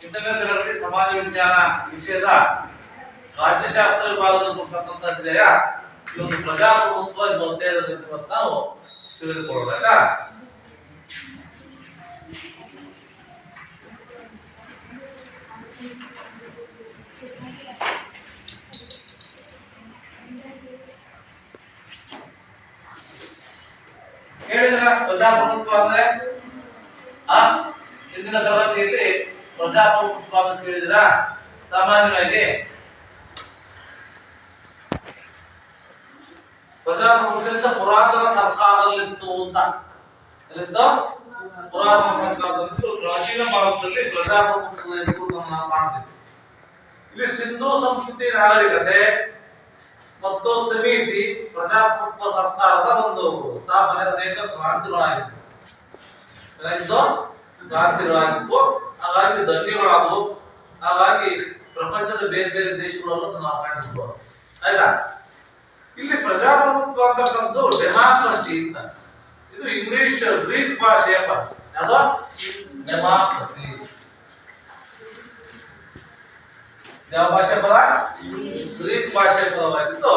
8ನೇ ತರಗತಿ ಸಮಾಜ ವಿಜ್ಞಾನ ವಿಷಯದ ರಾಜ್ಯಶಾಸ್ತ್ರ ವಿಭಾಗದಲ್ಲಿ ಕೊಡ್ತಕ್ಕಂಥ ಅಧ್ಯಾಯ ಈ ಒಂದು ಪ್ರಜಾಪ್ರಭುತ್ವ ಇವತ್ತು ನಾವು ತಿಳಿದುಕೊಳ್ಳಬೇಕಾ. ಹೇಳಿದ್ರ ಪ್ರಜಾಪ್ರಭುತ್ವ ಅಂದ್ರೆ ಇಂದಿನ ತರಗತಿಯಲ್ಲಿ ಪ್ರಜಾಪ್ರಭುತ್ವ ಅಂತ ಕೇಳಿದ್ರ ಸಾಮಾನ್ಯವಾಗಿ ಪ್ರಜಾಪ್ರಭುತ್ವ ಪುರಾತನ ಸರ್ಕಾರದಲ್ಲಿತ್ತು ಅಂತ ಎಲ್ಲಿತ್ತು? ಪುರಾತನ ಸರ್ಕಾರದಲ್ಲಿತ್ತು. ಪ್ರಾಚೀನ ಭಾರತದಲ್ಲಿ ಪ್ರಜಾಪ್ರಭುತ್ವ ಇರುವುದನ್ನು ಕಾಣ್ತೀವಿ. ಇಲ್ಲಿ ಸಿಂಧೂ ಸಂಸ್ಕೃತಿ ನಾಗರಿಕತೆ ಮತ್ತು ಸಮಿತಿ ಪ್ರಜಾಪ್ರಭುತ್ವ ಸರ್ಕಾರದ ಒಂದು ಸ್ಥಾಪನೆ ಅನೇಕ ಕ್ರಾಂತಿಗಳಾಗಿತ್ತು. ಕ್ರಾಂತಿಗಳಾಗಿತ್ತು, ಹಾಗಾಗಿ ಧನ್ಯಗಳಾದವು. ಹಾಗಾಗಿ ಪ್ರಪಂಚದ ಬೇರೆ ಬೇರೆ ದೇಶಗಳಲ್ಲೂ ನಾವು ಕಾಣಿಸ್ಬೋದು. ಆಯ್ತಾ? ಇಲ್ಲಿ ಪ್ರಜಾಪ್ರಭುತ್ವ ಅಂತಕ್ಕಂಥದ್ದು ಡೆಮಾಕ್ರಸಿ ಅಂತ. ಇದು ಇಂಗ್ಲಿಷ್ ಗ್ರೀಕ್ ಭಾಷೆಯ ಪದ. ಯಾವುದು? ಡೆಮಾಕ್ರಸಿ. ಯಾವ ಭಾಷೆ ಪದ? ಗ್ರೀಕ್ ಭಾಷೆ ಪದವಾಗಿದ್ದು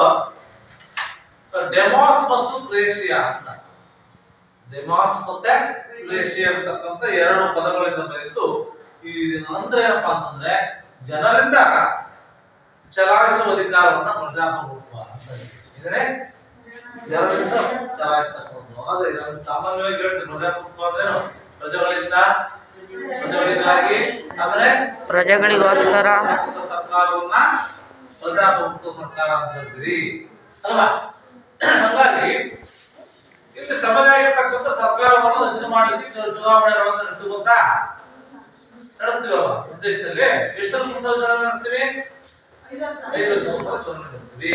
ಡೆಮಾಸ್ ಮತ್ತು ಕ್ರೇಷಿಯಾ ಅಂತ. ಡೆಮಾಸ್ ಮತ್ತೆ ಕ್ರೇಷಿಯಾ ಅಂತಕ್ಕಂಥ ಎರಡು ಪದಗಳಿಂದ ಬಂದಿದ್ದು. ಅಂದ್ರೆ ಏನಪ್ಪಾ ಅಂತಂದ್ರೆ ಜನರಿಂದ ಚಲಾಯಿಸುವ ಅಧಿಕಾರವನ್ನ ಪ್ರಜಾಪ್ರಭುತ್ವ ಅಂತ ಹೇಳಿದ್ರೆ ಜನರಿಂದ ಚಲಾಯಿಸ್ತಕ್ಕಂಥದ್ದು. ಆದ್ರೆ ಸಾಮಾನ್ಯವಾಗಿ ಹೇಳ್ತೀವಿ ಪ್ರಜಾಪ್ರಭುತ್ವ ಅಂದ್ರೆ ಪ್ರಜೆಗಳಿಗಾಗಿ ಆದ್ರೆ ಪ್ರಜೆಗಳಿಗೋಸ್ಕರ ಸರ್ಕಾರವನ್ನ ಪ್ರಜಾಪ್ರಭುತ್ವ ಸರ್ಕಾರ ಅಂತ ಹೇಳ್ತೀವಿ ಅಲ್ವಾ. ಹಾಗಾಗಿ ಇಲ್ಲಿ ತಮ್ಮದಾಗಿರ್ತಕ್ಕಂಥ ಸರ್ಕಾರವನ್ನು ರಚನೆ ಮಾಡಲಿಕ್ಕೆ ಚುನಾವಣೆಗಳನ್ನು ನಡೆಸ್ತೀವಿ ಗೊತ್ತಾ? ನಡೆಸ್ತೀವಲ್ಲ ದೇಶದಲ್ಲಿ. ಎಷ್ಟು ಚುನಾವಣೆ ನಡೆಸ್ತೀವಿ? 5 ವರ್ಷ ಚುನಾವಣೆ ನಡೆಸ್ತೀವಿ.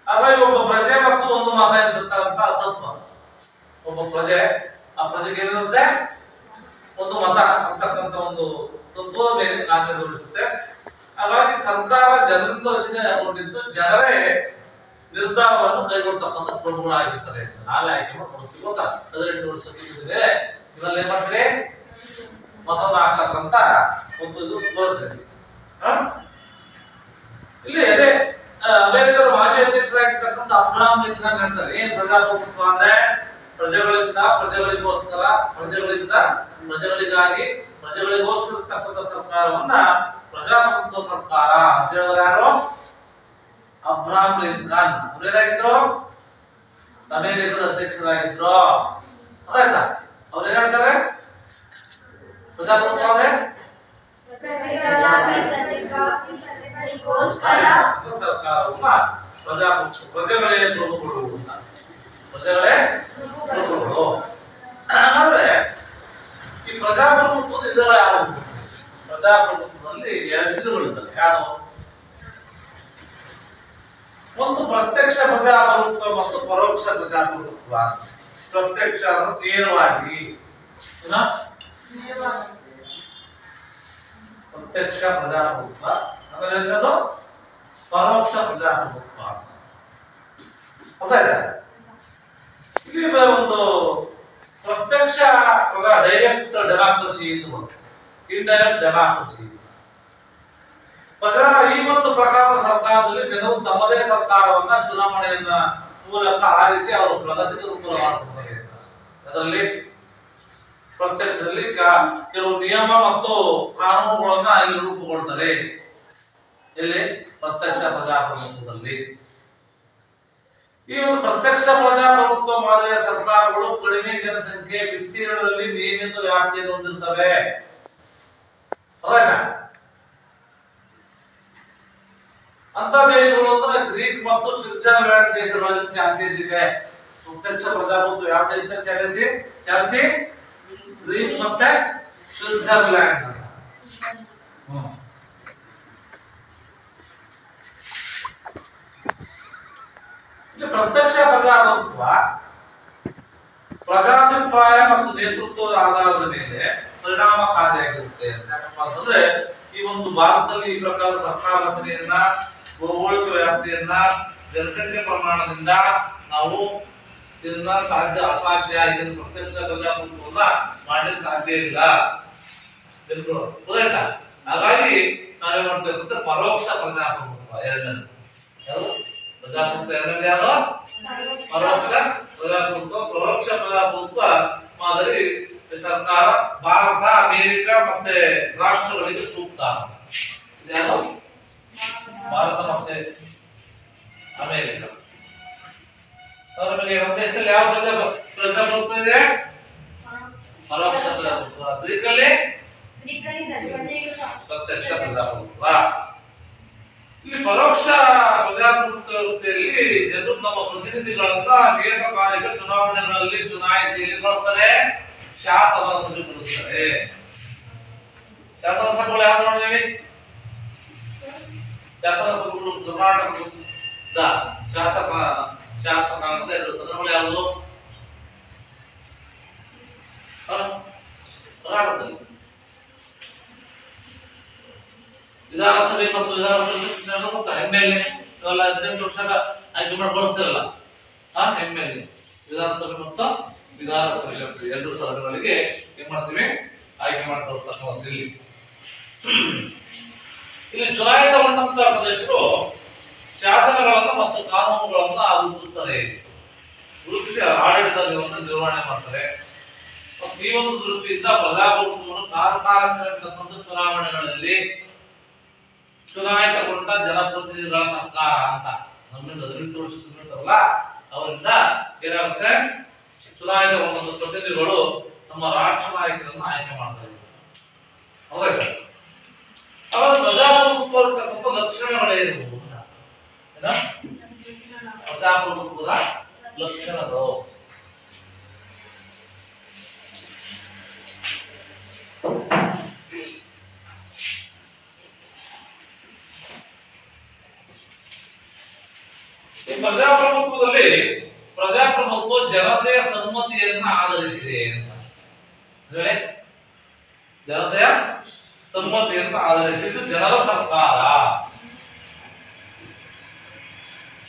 ಹಾಗಾಗಿ ಒಬ್ಬ ಪ್ರಜೆ ಮತ್ತು ಒಂದು ಮತ ಇರ್ತಕ್ಕಂಥ ತತ್ವ. ಒಬ್ಬ ಪ್ರಜೆ, ಆ ಪ್ರಜೆಗೆ ಏನಿರುತ್ತೆ? ಒಂದು ಮತ ಅಂತಕ್ಕಂಥ ಒಂದು ತತ್ವದ ಮೇಲೆ ಕಾರ್ಯನಿರ್ವಹಿಸುತ್ತೆ. ಹಾಗಾಗಿ ಸರ್ಕಾರ ಜನರಿಂದ ರಚನೆಗೊಂಡಿದ್ದು ಜನರೇ ನಿರ್ಧಾರವನ್ನು ಕೈಗೊಳ್ತಕ್ಕಂಥ ಪ್ರಭುಗಳಾಗಿರ್ತಾರೆ. ನಾವೇ ಆಯ್ಕೆ ಮಾಡ್ಕೊಳ್ತೀವಿ ಗೊತ್ತಾ? 18 ವರ್ಷ ಸಿಕ್ಕಿದ್ರೆ ಇದರಲ್ಲಿ ಏನ್ ಮಾಡ್ತೀವಿ? ಮತದಾನ ಹಾಕ್ತಕ್ಕಂಥ ಒಂದು ಇದು ಬರುತ್ತೆ. ಇಲ್ಲಿ ಅದೇ ಅಮೆರಿಕದ ಮಾಜಿ ಅಧ್ಯಕ್ಷರಾಗಿರ್ತಕ್ಕಂಥ ಅಬ್ರಹಾಂ ಲಿಂಕನ್ ಹೇಳ್ತಾರೆ ಏನ್ ಪ್ರಜಾಪ್ರಭುತ್ವ ಅಂದ್ರೆ ಪ್ರಜೆಗಳಿಂದ ಪ್ರಜೆಗಳಿಗೋಸ್ಕರ, ಪ್ರಜೆಗಳಿಂದ ಪ್ರಜೆಗಳಿಗಾಗಿ, ಪ್ರಜೆಗಳಿಗೋಸ್ಕರ ಇರ್ತಕ್ಕಂಥ ಸರ್ಕಾರವನ್ನ ಪ್ರಜಾಪ್ರಭುತ್ವ ಸರ್ಕಾರ ಅಂತ ಹೇಳಿದ್ರೆ ಯಾರು? Abraham Lincoln. ಅವ್ರೇನಾಗಿದ್ರು? ಅಮೆರಿಕದ ಅಧ್ಯಕ್ಷರಾಗಿದ್ರು. ಅದಾಯ್ತಾ? ಅವ್ರು ಏನ್ ಹೇಳ್ತಾರೆ? ಪ್ರಜಾಪ್ರಭುತ್ವ ಅಂದ್ರೆ ಸರ್ಕಾರವನ್ನ ಪ್ರಜೆಗಳೇ ಪ್ರಭುಗಳು ಅಂತ. ಪ್ರಜೆಗಳೇ ಪ್ರಭುಗಳು. ಹಾಗಾದ್ರೆ ಈ ಪ್ರಜಾಪ್ರಭುತ್ವದ ವಿಧಗಳು ಯಾವುವು? ಪ್ರಜಾಪ್ರಭುತ್ವದಲ್ಲಿ 2 ವಿಧಗಳಿದ್ದಾವೆ. ಯಾವುದು? ಒಂದು ಪ್ರತ್ಯಕ್ಷ ಪ್ರಜಾಪ್ರಭುತ್ವ ಮತ್ತು ಪರೋಕ್ಷ ಪ್ರಜಾಪ್ರಭುತ್ವ. ಪ್ರತ್ಯಕ್ಷ ನೇರವಾಗಿ, ಪ್ರತ್ಯಕ್ಷ ಪ್ರಜಾಪ್ರಭುತ್ವ. ಆಮೇಲೆ ಪರೋಕ್ಷ ಪ್ರಜಾಪ್ರಭುತ್ವ. ಹೌದಾ? ಇಲ್ಲಿ ಒಂದು ಪ್ರತ್ಯಕ್ಷ ಡೈರೆಕ್ಟ್ ಡೆಮಾಕ್ರಸಿ ಎಂದು ಬರುತ್ತೆ. Indirect democracy. ಈ ಒಂದು ಪ್ರಕಾರದ ಸರ್ಕಾರದಲ್ಲಿ ಜನರು ತಮ್ಮದೇ ಸರ್ಕಾರವನ್ನ ಚುನಾವಣೆಯನ್ನ ಮೂಲಕ ಆರಿಸಿ ಅವರು ಪ್ರಗತಿಗೆ ಅನುಕೂಲವಾಗುತ್ತದೆ. ಅದರಲ್ಲಿ ಪ್ರತ್ಯಕ್ಷದಲ್ಲಿ ಕೆಲವು ನಿಯಮ ಮತ್ತು ಕಾನೂನುಗಳನ್ನ ಇಲ್ಲಿ ರೂಪುಗೊಳ್ತಾರೆ. ಇಲ್ಲಿ ಪ್ರತ್ಯಕ್ಷ ಪ್ರಜಾಪ್ರಭುತ್ವದಲ್ಲಿ ಈ ಒಂದು ಪ್ರತ್ಯಕ್ಷ ಪ್ರಜಾಪ್ರಭುತ್ವ ಮಾದರಿಯ ಸರ್ಕಾರಗಳು ಕಡಿಮೆ ಜನಸಂಖ್ಯೆ, ವಿಸ್ತೀರ್ಣದಲ್ಲಿ ನಿಯಮಿತ ವ್ಯಾಪ್ತಿಯನ್ನು ಹೊಂದಿರುತ್ತವೆ. ಅಂತ ದೇಶಗಳು ಅಂದ್ರೆ ಗ್ರೀಕ್ ಮತ್ತು ಸ್ವಿಟ್ಜರ್ಲ್ಯಾಂಡ್ ದೇಶಗಳಲ್ಲಿ ಚಾಲ್ತಿಯಲ್ಲಿದೆ. ಪ್ರತ್ಯಕ್ಷ ಪ್ರಜಾಪ್ರಭುತ್ವ ಯಾವ ದೇಶದಲ್ಲಿ ಚಾಲ್ತಿ? ಗ್ರೀಕ್ ಮತ್ತೆ ಸ್ವಿಟ್ಜರ್ಲ್ಯಾಂಡ್. ಪ್ರತ್ಯಕ್ಷ ಪ್ರಜಾಪ್ರಭುತ್ವ ಪ್ರಜಾಭಿಪ್ರಾಯ ಮತ್ತು ನೇತೃತ್ವದ ಆಧಾರದ ಮೇಲೆ ಪರಿಣಾಮಕಾರಿಯಾಗಿರುತ್ತೆ. ಯಾಕಪ್ಪ ಅಂತಂದ್ರೆ ಈ ಒಂದು ಭಾರತದಲ್ಲಿ ಈ ಪ್ರಕಾರ ಸರ್ಕಾರ ರಚನೆಯನ್ನ, ಭೌಗೋಳಿಕ ವ್ಯಾಪ್ತಿಯನ್ನ, ಜನಸಂಖ್ಯೆ ಪ್ರಮಾಣದಿಂದ ನಾವು ಇದನ್ನ ಸಾಧ್ಯ ಅಸಾಧ್ಯ, ಇದನ್ನು ಪ್ರತ್ಯಕ್ಷ ಪ್ರಜಾಪ್ರಭುತ್ವವನ್ನ ಮಾಡಲಿಕ್ಕೆ ಸಾಧ್ಯ ಇಲ್ಲ. ಗೊತ್ತಾಯ್ತಾ? ಹಾಗಾಗಿ ನಾವೇನ್ ಮಾಡ್ತೇವೆ ಅಂದ್ರೆ ಪರೋಕ್ಷ ಪ್ರಜಾಪ್ರಭುತ್ವ ಎರಡನೇದು. ಯಾವುದು ಪ್ರಜಾಪ್ರಭುತ್ವ? ಎರಡನೇದು ಯಾವುದು? ಪರೋಕ್ಷ ಪ್ರಜಾಪ್ರಭುತ್ವ. ಪರೋಕ್ಷ ಪ್ರಜಾಪ್ರಭುತ್ವ ಮಾದರಿ ಸರ್ಕಾರ ಭಾರತ, ಅಮೆರಿಕ ಮತ್ತೆ ರಾಷ್ಟ್ರಗಳಿಗೆ ಸೂಕ್ತ. ಯಾವುದು? ಭಾರತ ಮತ್ತೆ ಅಮೆರಿಕ. ನಮಗೆ ನಮ್ಮ ದೇಶದಲ್ಲಿ ಯಾವ ಪ್ರಜಾಪ್ರಭುತ್ವ ಇದೆ? ಪರೋಕ್ಷ ಪ್ರಜಾಪ್ರಭುತ್ವ. ಗ್ರೀಕಲ್ಲಿ ಪ್ರತ್ಯಕ್ಷ ಪ್ರಜಾಪ್ರಭುತ್ವ. ಇಲ್ಲಿ ಪರೋಕ್ಷ ಪ್ರಜಾಪ್ರಭುತ್ವ ವ್ಯವಸ್ಥೆಯಲ್ಲಿ ಜನರು ತಮ್ಮ ಪ್ರತಿನಿಧಿಗಳನ್ನ ನಿಯತಕಾಲಿಕ ಚುನಾವಣೆಗಳಲ್ಲಿ ಚುನಾಯಿಸಿ ಬಳಸ್ತಾರೆ, ಶಾಸನ ಸಭೆ ಬಳಸ್ತಾರೆ. ಶಾಸನ ಸಭೆಗಳು ಯಾವ ನೋಡಿದ್ವಿ? ಶಾಸನ ಸಭೆಗಳು ಕರ್ನಾಟಕದ ಶಾಸಕಾಂಗದ ಎರಡು ಸದನಗಳು ಯಾವುದು? ಕರ್ನಾಟಕದಲ್ಲಿ ವಿಧಾನಸಭೆ ಮತ್ತು ವಿಧಾನ ಪರಿಷತ್ ಎಮ್ಎಲ್ಎ 18 ವರ್ಷದ ಆಯ್ಕೆ ಮಾಡಿ ಬಳಸ್ತಿರಲ್ಲ, ಎಮ್ಎಲ್ಎ. ವಿಧಾನಸಭೆ ಮತ್ತು ವಿಧಾನ ಪರಿಷತ್ ಎರಡು ಸದನಗಳಿಗೆ ಏನ್ ಮಾಡ್ತೀವಿ? ಆಯ್ಕೆ ಮಾಡಿ ಬಳಸ್ತಕ್ಕಂಥ. ಇಲ್ಲಿ ಚುನಾಯಿತಗೊಂಡಂತ ಸದಸ್ಯರು ಶಾಸನಗಳನ್ನು ಮತ್ತು ಕಾನೂನುಗಳನ್ನು ರೂಪಿಸ್ತಾರೆ, ರೂಪಿಸಿ ಆಡಳಿತವನ್ನು ನಿರ್ವಹಣೆ ಮಾಡ್ತಾರೆ. ಮತ್ತು ಈ ಒಂದು ದೃಷ್ಟಿಯಿಂದ ಪ್ರಜಾಪ್ರಭುತ್ವವನ್ನು ಕಾಲಕಾಲಕ್ಕೆ ಚುನಾವಣೆಗಳಲ್ಲಿ ಚುನಾಯಿತಗೊಂಡ ಜನಪ್ರತಿನಿಧಿಗಳ ಸರ್ಕಾರ ಅಂತ ನಮ್ಮಿಂದ 18 ವರ್ಷ ತುಂಬಿರ್ತಾರಲ್ಲ ಅವರಿಂದ ಏನಾಗುತ್ತೆ? ಚುನಾಯಿತಗೊಂಡ ಪ್ರತಿನಿಧಿಗಳು ನಮ್ಮ ರಾಷ್ಟ್ರ ನಾಯಕರನ್ನು ಆಯ್ಕೆ ಮಾಡ್ತಾರೆ. ಹೌದಾ? ಅವರ ಪ್ರಜಾಪ್ರಭುತ್ವ ಲಕ್ಷಣಗಳೇನು? ಪ್ರಜಾಪ್ರಭುತ್ವದ ಲಕ್ಷಣಗಳು ಪ್ರಜಾಪ್ರಭುತ್ವದಲ್ಲಿ ಪ್ರಜಾಪ್ರಭುತ್ವ ಜನತೆಯ ಸಮ್ಮತಿಯನ್ನ ಆಧರಿಸಿದೆ ಅಂತ ಹೇಳಿ, ಜನತೆಯ ಸಮ್ಮತಿಯನ್ನು ಆಧರಿಸಿದ್ದು ಜನರ ಸರ್ಕಾರ.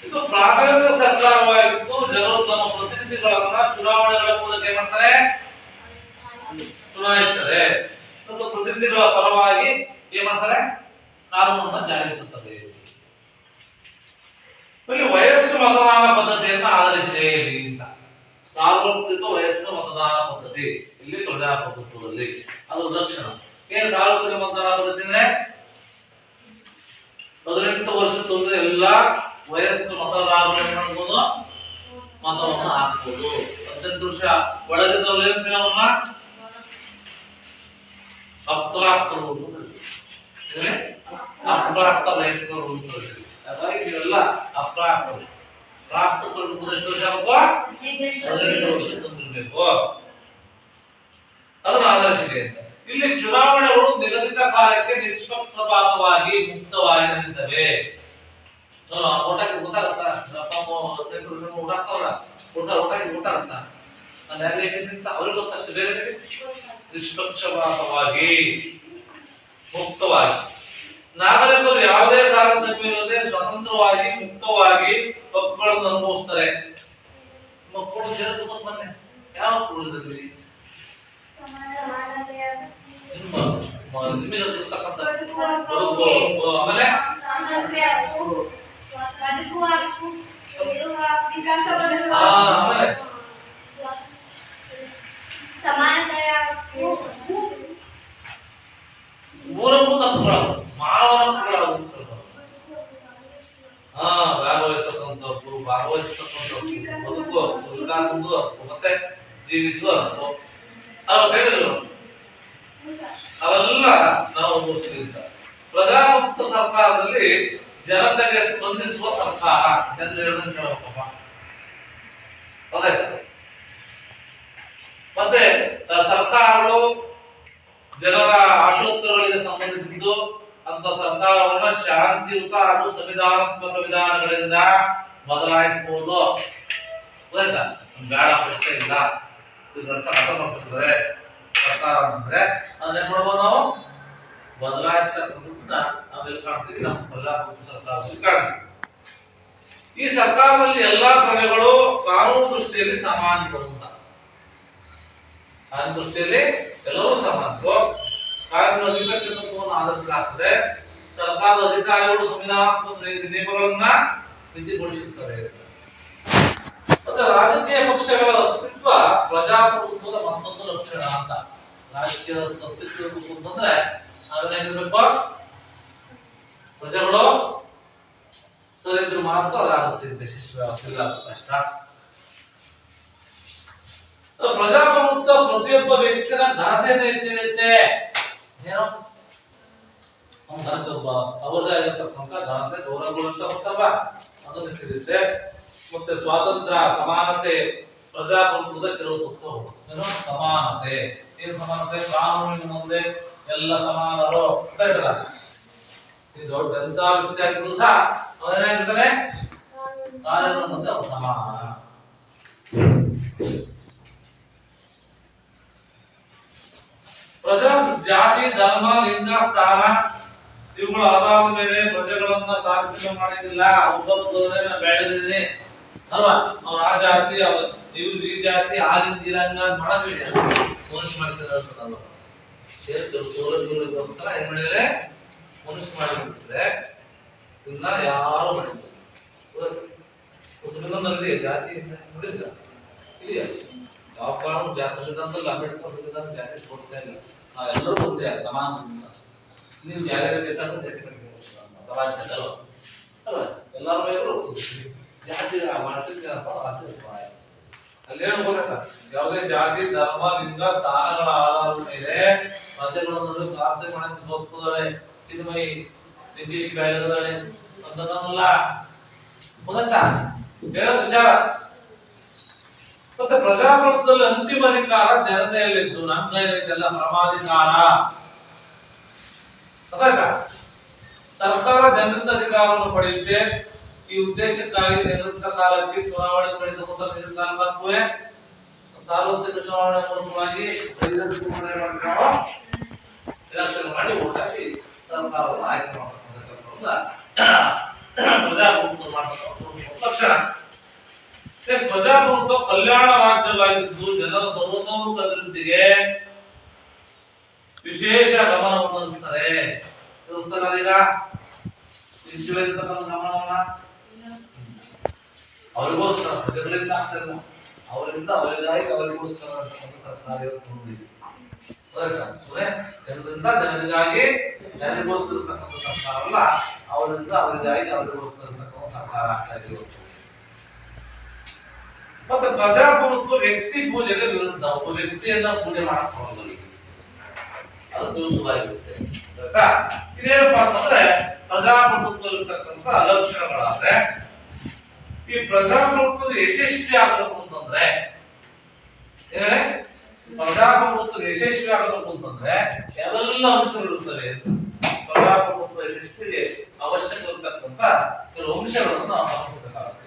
ಇದು ಪ್ರಾಥಮಿಕ ಸರ್ಕಾರವಾಗಿದ್ದು ಜನರು ತಮ್ಮ ಪ್ರತಿನಿಧಿಗಳನ್ನ ಚುನಾವಣೆಗಳ ಮೂಲಕ ಏನ್ ಮಾಡ್ತಾರೆ? ಚುನಾಯಿಸ್ತಾರೆ. ಮತ್ತು ಪ್ರತಿನಿಧಿಗಳ ಪರವಾಗಿ ಏನ್ ಮಾಡ್ತಾರೆ? ಕಾನೂನನ್ನು ಜಾರಿಸುತ್ತದೆ. ಇಲ್ಲಿ ವಯಸ್ಕ ಮತದಾನ ಪದ್ಧತಿಯನ್ನ ಆಧರಿಸಿದೆ ಅಂತ. ಸಾರ್ವತ್ರಿಕ ವಯಸ್ಕ ಮತದಾನ ಪದ್ಧತಿ ಇಲ್ಲಿ ಪ್ರಜಾಪ್ರಭುತ್ವದಲ್ಲಿ ಅದರ ಲಕ್ಷಣ ಏನ್? ಸಾರ್ವತ್ರಿಕ ಮತದಾನ ಪದ್ಧತಿ ಅಂದ್ರೆ 18 ವರ್ಷ ತುಂಬಿದ ಎಲ್ಲಾ ವಯಸ್ಕ ಮತದಾರರು ಏನ್ ಮಾಡ್ಬೋದು? ಮತವನ್ನು ಹಾಕ್ಬೋದು. 18 ವರ್ಷ ಒಳಗಿದ್ದವರು ಏನ್ ಅವನ್ನ ಅಪ್ರಾಪ್ತರು ಅಪ್ರಾಪ್ತ ವಯಸ್ಕರು ಅಂತ ಹೇಳ್ತೀವಿ. ಹಾಗಾಗಿ ನೀವೆಲ್ಲ ಅಪ್ರಾಪ್ತರು. ಪ್ರಾಪ್ತಗಳು ಎಷ್ಟು ವರ್ಷ ಆಗಬೇಕು? 18 ವರ್ಷ ತುಂಬಿರ್ಬೇಕು. ಅದನ್ನು ಆಧರಿಸಿದೆ ಅಂತ. ಇಲ್ಲಿ ಚುನಾವಣೆಗಳು ನಿಗದಿತ ಕಾಲಕ್ಕೆ ನಿಷ್ಪಕ್ಷಪಾತವಾಗಿ ಮುಕ್ತವಾಗಿ ನಡೀತವೆ. ಓಟಾಗಿ ಗೊತ್ತಾಗುತ್ತಾ? ಗೊತ್ತಾಗುತ್ತಾ? ಅವ್ರಿಗೆ ಗೊತ್ತಷ್ಟು ಬೇರೆ ನಿಷ್ಪಕ್ಷಪಾತವಾಗಿ ಮುಕ್ತವಾಗಿ ನಾಗರಿಕರು ಯಾವುದೇ ತಾರತಮ್ಯವಿಲ್ಲದೆ ಸ್ವತಂತ್ರವಾಗಿ ಮುಕ್ತವಾಗಿ ಹಕ್ಕುಗಳನ್ನು ಅನುಭವಿಸ್ತಾರೆ. ಮಕ್ಕಳು ಜನರು ಮೊನ್ನೆ ಯಾವ ಕೂಡದಲ್ಲಿ ಆಮೇಲೆ ಮೂಲಭೂತ ಹಕ್ಕುಗಳು ಮಾನವನ ಹಕ್ಕುಗಳು ಭಾಗವಹಿಸತಕ್ಕಂಥದ್ದು ಬದುಕು ಮತ್ತೆ ಜೀವಿಸುವ ಅವೆಲ್ಲ ನಾವು ಪ್ರಜಾಪ್ರಭುತ್ವ ಸರ್ಕಾರದಲ್ಲಿ ಜನತೆಗೆ ಸ್ಪಂದಿಸುವ ಸರ್ಕಾರ ಜನರು ಹೇಳೋದನ್ನ ಕೇಳಬೇಕಪ್ಪ. ಮತ್ತೆ ಸರ್ಕಾರಗಳು ಜನರ ಆಶೋತ್ತರಗಳಿಗೆ ಸಂಬಂಧಿಸಿದ್ದು ಅಂತ ಸರ್ಕಾರವನ್ನ ಶಾಂತಿಯುತ ಹಾಗೂ ಸಂವಿಧಾನಾತ್ಮಕ ವಿಧಾನಗಳಿಂದ ಬದಲಾಯಿಸಬಹುದು. ಗೊತ್ತಾಯ್ತಾ? ಬೇಡ ಪ್ರಶ್ನೆ ಇಲ್ಲ, ಇದು ನಡ್ಸಕ್ಕಾಗ್ತದೆ ಸರ್ಕಾರ ಅಂತಂದ್ರೆ ಅದನ್ನೇನ್ ಮಾಡ್ಬೋದು? ನಾವು ಬದಲಾಯಿಸ್ತಕ್ಕಂಥದ್ದನ್ನ ನಾವೆಲ್ಲಿ ಕಾಣ್ತೀವಿ? ನಮ್ಮ ಪ್ರಜಾಪ್ರಭುತ್ವ ಸರ್ಕಾರದಲ್ಲಿ ಕಾಣ್ತೀವಿ. ಈ ಸರ್ಕಾರದಲ್ಲಿ ಎಲ್ಲಾ ಪ್ರಜೆಗಳು ಕಾನೂನು ದೃಷ್ಟಿಯಲ್ಲಿ ಸಮಾನರು ಅಂತ. ಕಾನೂನು ದೃಷ್ಟಿಯಲ್ಲಿ ಎಲ್ಲರೂ ಸಮಾನರು. ಕಾನೂನು ಅಧಿಕಾರವನ್ನು ಆಧರಿಸಲಾಗ್ತದೆ. ಸರ್ಕಾರದ ಅಧಿಕಾರಿಗಳು ಸಂವಿಧಾನಾತ್ಮಕ ನಿಯಮಗಳನ್ನ ಮಿತಿಗೊಳಿಸುತ್ತಾರೆ. ಮತ್ತೆ ರಾಜಕೀಯ ಪಕ್ಷಗಳ ಅಸ್ತಿತ್ವ ಪ್ರಜಾಪ್ರಭುತ್ವದ ಮತ್ತೊಂದು ಲಕ್ಷಣ ಅಂತ. ರಾಜಕೀಯ ಅಸ್ತಿತ್ವ ಅಂತಂದ್ರೆ ನಾವೇನಿರ್ಬೇಕು, ಪ್ರಜೆಗಳು ಸರಿದ್ರು ಮಾತ್ರ ಅದಾಗುತ್ತೆ, ಯಶಸ್ವಿ ಆಗ್ತಿಲ್ಲ, ಕಷ್ಟ. ಪ್ರಜಾಪ್ರಭುತ್ವ ಪ್ರತಿಯೊಬ್ಬ ವ್ಯಕ್ತಿಯ ಘನತೆಯನ್ನು ಎತ್ತಿ ಹಿಡಿಯುತ್ತೆ. ಏನು ನಮ್ಮ ಘನತೆ, ಒಬ್ಬ ಅವರದೇ ಆಗಿರ್ತಕ್ಕಂಥ ಘನತೆ ಗೌರವಗಳಂತ ಹೋಗ್ತಲ್ವ, ಅದನ್ನು ತಿಳಿಯುತ್ತೆ. ಮತ್ತೆ ಸ್ವಾತಂತ್ರ್ಯ, ಸಮಾನತೆ, ಪ್ರಜಾಪ್ರಭುತ್ವದ ಕೆಲವು ತತ್ವಗಳು. ಏನು ಸಮಾನತೆ, ಏನು ಸಮಾನತೆ? ಕಾನೂನಿನ ಮುಂದೆ ಎಲ್ಲ ಸಮಾನರು ಅಂತ ಇದ್ದಲ್ಲ. ಈ ದೊಡ್ಡ ಎಂತ ವ್ಯಕ್ತಿ ಆಗಿದ್ರು ಸಹ ಅವನೇನಾಗಿರ್ತಾನೆ, ಕಾನೂನಿನ ಮುಂದೆ ಅವ್ರು ಸಮಾನ. ಪ್ರಜಾ ಜಾತಿ, ಧರ್ಮ, ಲಿಂಗ, ಸ್ಥಾನ ಇವುಗಳ ಆಧಾರದ ಮೇಲೆ ಪ್ರಜೆಗಳನ್ನ ತಾರತಮ್ಯ ಮಾಡಿದಿಲ್ಲ. ಒಬ್ಬೊಬ್ಬರೇ ಬೆಳೆದಿದೆ ಅಲ್ವಾ, ಅವ್ರ ಆ ಜಾತಿ, ಇವ್ರು ಈ ಜಾತಿ, ಆ ಲಿಂಗ ಮಾಡೋದಿಲ್ಲ, ಮನುಷ್ಯ ಮಾಡ್ತಿರೋದಲ್ವ. ಸೌಲಭ್ಯಗಳಿಗೋಸ್ಕರ ಏನ್ ಮಾಡಿದ್ರೆ ಮನುಷ್ಯ ಮಾಡಿಬಿಟ್ರೆ ಇದನ್ನ ಯಾರು ಮಾಡಿಲ್ಲ. ಸಂವಿಧಾನದಲ್ಲಿ ಜಾತಿ ನೋಡಿದ್ರ ಇದೆಯಾ? ಯಾವ ಕಾನೂನು ಜಾತಿ ಸಂವಿಧಾನದಲ್ಲಿ ಅಂಬೇಡ್ಕರ್ ಸಂವಿಧಾನ ಜಾತಿ ಕೊಡ್ತಾ ಇಲ್ಲ. ಎಲ್ಲರೂ ಒಂದೇ ಸಮಾನ. ನೀವು ಯಾರ್ಯಾರು ಬೇಕಾದ್ರೆ ಸಮಾಜ ಅಲ್ವಾ, ಎಲ್ಲಾರು ಜಾತಿ ಮಾಡ್ತಿದ್ದೀರಪ್ಪ. ಅಲ್ಲೇನು ಗೊತ್ತಾಯ್ತಾ, ಯಾವುದೇ ಜಾತಿ, ಧರ್ಮ, ಲಿಂಗ, ಸ್ಥಾನಗಳ ಆಧಾರದ ಮೇಲೆ ಪ್ರಜೆಗಳ ನಡುವೆ ಪ್ರಾರ್ಥನೆ ಮಾಡಿ ಹೋಗ್ತದಾಳೆ. ಇದು ಮೈ ನಿಂಗೇಶ್ ಬೆಳೆದಾಳೆ ಅಂತಲ್ಲ, ಗೊತ್ತಾಯ್ತಾ ಹೇಳೋದು ವಿಚಾರ. ಮತ್ತೆ ಪ್ರಜಾಪ್ರಭುತ್ವದಲ್ಲಿ ಅಂತಿಮ ಅಧಿಕಾರ ಜನತೆಯಲ್ಲಿದ್ದು ನಮ್ಮ ಕೈಯಲ್ಲಿದ್ದೆಲ್ಲ ಪರಮಾಧಿಕಾರ. ಗೊತ್ತಾಯ್ತಾ? ಸರ್ಕಾರ ಜನರಿಂದ ಅಧಿಕಾರವನ್ನು ಪಡೆಯುತ್ತೆ. ಈ ಉದ್ದೇಶಕ್ಕಾಗಿ ನಿವೃತ್ತ ಕಾಲಕ್ಕೆ ಚುನಾವಣೆ ಪಡೆದ ಮೊದಲ ನಿವೃತ್ತವೇ ಸಾರ್ವತ್ರಿಕ ಚುನಾವಣೆ ಮೂಲಕವಾಗಿ ಎಲೆಕ್ಷನ್ ಮಾಡಿ ಓಟ್ ಹಾಕಿ ಸರ್ಕಾರವನ್ನು ಆಯ್ಕೆ ಮಾಡತಕ್ಕಂಥ ಪ್ರಜಾಪ್ರಭುತ್ವ ಮಾಡತಕ್ಕಂಥ ಲಕ್ಷಣ. ಪ್ರಜಾಪ್ರಭುತ್ವ ಕಲ್ಯಾಣ ರಾಜ್ಯವಾಗಿದ್ದು ಜನರ ಸರ್ವತೋಮುಖ ಅಭಿವೃದ್ಧಿಗೆ ವಿಶೇಷ ಗಮನವನ್ನು ಹರಿಸ್ತಾರೆ. ಈಗ ಗಮನವನ್ನ ಅವರಿಗೋಸ್ಕರ, ಪ್ರಜೆಗಳಿಂದ ಆಗ್ತಿಲ್ಲ, ಅವರಿಂದ ಅವರಿಗಾಗಿ ಅವರಿಗೋಸ್ಕರ ಸರ್ಕಾರ ಜನರಿಂದ ಜನರಿಗಾಗಿ ಜನರಿಗೋಸ್ಕರ ಸರ್ಕಾರವಲ್ಲ, ಅವರಿಂದ ಅವರಿಗಾಗಿ ಅವರಿಗೋಸ್ಕರ ಸರ್ಕಾರ ಆಗ್ತಾ ಇದೆ. ಮತ್ತೆ ಪ್ರಜಾಪ್ರಭುತ್ವ ವ್ಯಕ್ತಿ ಪೂಜೆಗೆ ವಿರುದ್ಧ. ಒಬ್ಬ ವ್ಯಕ್ತಿಯನ್ನ ಪೂಜೆ ಮಾಡಬಹುದು, ಅದು ವಿರುದ್ಧವಾಗಿರುತ್ತೆ. ಇದೇನಪ್ಪಾ ಅಂತಂದ್ರೆ ಪ್ರಜಾಪ್ರಭುತ್ವ ಇರ್ತಕ್ಕಂಥ ಲಕ್ಷಣಗಳಾದ್ರೆ, ಈ ಪ್ರಜಾಪ್ರಭುತ್ವದ ಯಶಸ್ವಿ ಆಗಬೇಕು ಅಂತಂದ್ರೆ ಏನೇ, ಪ್ರಜಾಪ್ರಭುತ್ವ ಯಶಸ್ವಿ ಆಗಬೇಕು ಅಂತಂದ್ರೆ ಯಾವೆಲ್ಲ ಅಂಶಗಳು ಇರ್ತವೆ. ಪ್ರಜಾಪ್ರಭುತ್ವ ಯಶಸ್ವಿಗೆ ಅವಶ್ಯಕ ಇರ್ತಕ್ಕಂಥ ಕೆಲವು ಅಂಶಗಳನ್ನು ನಾವು ಗಮನಿಸಬೇಕಾಗುತ್ತೆ.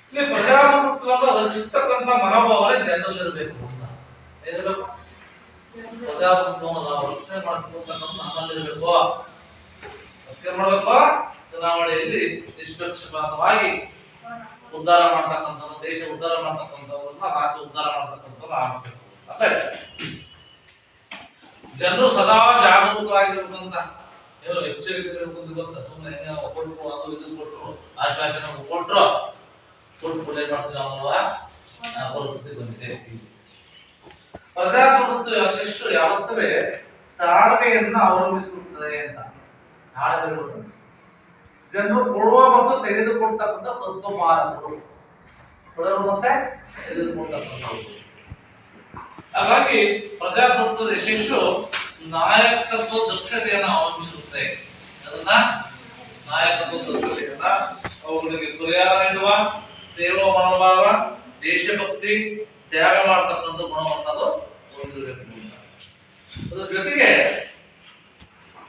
ಇಲ್ಲಿ ಪ್ರಜಾಪ್ರಭುತ್ವವನ್ನು ರಕ್ಷಿಸ್ತಕ್ಕಂಥ ಮನೋಭಾವನೆ ಜನರಲ್ಲಿರಬೇಕು ಅಂತ. ಏನಿರಬೇಕು? ಪ್ರಜಾಪ್ರಭುತ್ವವನ್ನು ನಾವು ರಕ್ಷಣೆ ಮಾಡ್ತಕ್ಕಂಥ ನಮ್ಮಲ್ಲಿರಬೇಕು. ಏನ್ ಮಾಡ್ಬೇಕು? ಚುನಾವಣೆಯಲ್ಲಿ ನಿಷ್ಪಕ್ಷಪಾತವಾಗಿ ಉದ್ಧಾರ ಮಾಡ್ತಕ್ಕಂಥ, ದೇಶ ಉದ್ಧಾರ ಮಾಡ್ತಕ್ಕಂಥವ್ರನ್ನ, ರಾಜ್ಯ ಉದ್ಧಾರ ಮಾಡ್ತಕ್ಕಂಥವ್ರು ಆಗಬೇಕು. ಅಷ್ಟೇ. ಜನರು ಸದಾ ಜಾಗರೂಕರಾಗಿರ್ಬೇಕಂತ, ಏನು ಎಚ್ಚರಿಕೆ ಇರಬೇಕಂತ ಗೊತ್ತ. ಸುಮ್ಮನೆ ಕೊಟ್ಟರು ಅದು ಇದು ಕೊಟ್ಟರು ಆಶ್ವಾಸನೆ ಕೊಟ್ಟರು ಕೊಟ್ಟು ಏನ್ ಮಾಡ್ತೀವಿ ನಾವು ಪರಿಸ್ಥಿತಿ ಬಂದಿದೆ. ಪ್ರಜಾಪ್ರಭುತ್ವ ಯಶಸ್ಸು ಯಾವತ್ತೇ ತಾಳ್ಮೆಯನ್ನ ಅವಲಂಬಿಸಿರುತ್ತದೆ ಅಂತ. ತಾಳ್ಮೆ ಜನರು ಕೊಡುವ ಮತ್ತು ತೆಗೆದುಕೊಳ್ತಕ್ಕಂಥ ತತ್ವಪಾಲಕರು, ಕೊಡೋರು ಮತ್ತೆ ತೆಗೆದುಕೊಳ್ತಕ್ಕಂಥವ್ರು. ಹಾಗಾಗಿ ಪ್ರಜಾಪ್ರಭುತ್ವದ ಯಶಸ್ಸು ನಾಯಕತ್ವ ದಕ್ಷತೆಯನ್ನು ಅವಲಂಬಿಸಿರುತ್ತೆ. ಅದನ್ನ ನಾಯಕತ್ವ ದಕ್ಷತೆಯನ್ನ ಅವುಗಳಿಗೆ ಪರಿಹಾರ ನೀಡುವ ಸೇವಾ ಮನೋಭಾವ, ದೇಶಭಕ್ತಿ, ತ್ಯಾಗ ಮಾಡತಕ್ಕಂಥ ಗುಣವನ್ನದು ಹೊಂದಿರಬೇಕು. ಅದರ ಜೊತೆಗೆ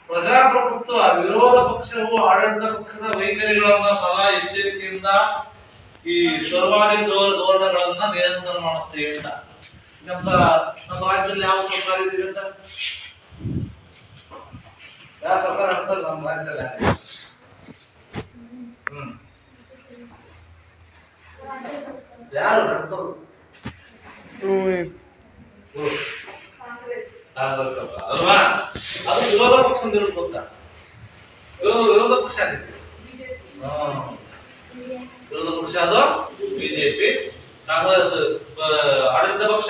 ಪ್ರಜಾಪ್ರಭುತ್ವ ವಿರೋಧ ಪಕ್ಷವು ಆಡಳಿತ ಪಕ್ಷದ ವೈಖರಿಗಳನ್ನ ಸದಾ ಎಚ್ಚರಿಕೆಯಿಂದ ಈ ಸರ್ವಾಧಿ ಧೋರಣೆಗಳನ್ನ ನಿಯಂತ್ರಣ ಮಾಡುತ್ತೆ ಅಂತ. ನಮ್ಮ ರಾಜ್ಯದಲ್ಲಿ ಯಾವ ಸರ್ಕಾರ ಇದೆ ಅಂತ, ಯಾವ ಸರ್ಕಾರ ನಡೆಸ್ತಾರೆ ನಮ್ಮ ರಾಜ್ಯದಲ್ಲಿ? ಯಾರು ನಡೆಸೋದು? ಕಾಂಗ್ರೆಸ್ ಅಂತ ಅಲ್ವಾ? ಅದು ವಿರೋಧ ಪಕ್ಷ ಅಂತ ಇರುತ್ತೆ ಗೊತ್ತಾ? ವಿರೋಧ ಪಕ್ಷ ಆಗಿದೆ. ವಿರೋಧ ಪಕ್ಷ ಅದು ಬಿಜೆಪಿ, ಕಾಂಗ್ರೆಸ್ ಆಡಳಿತ ಪಕ್ಷ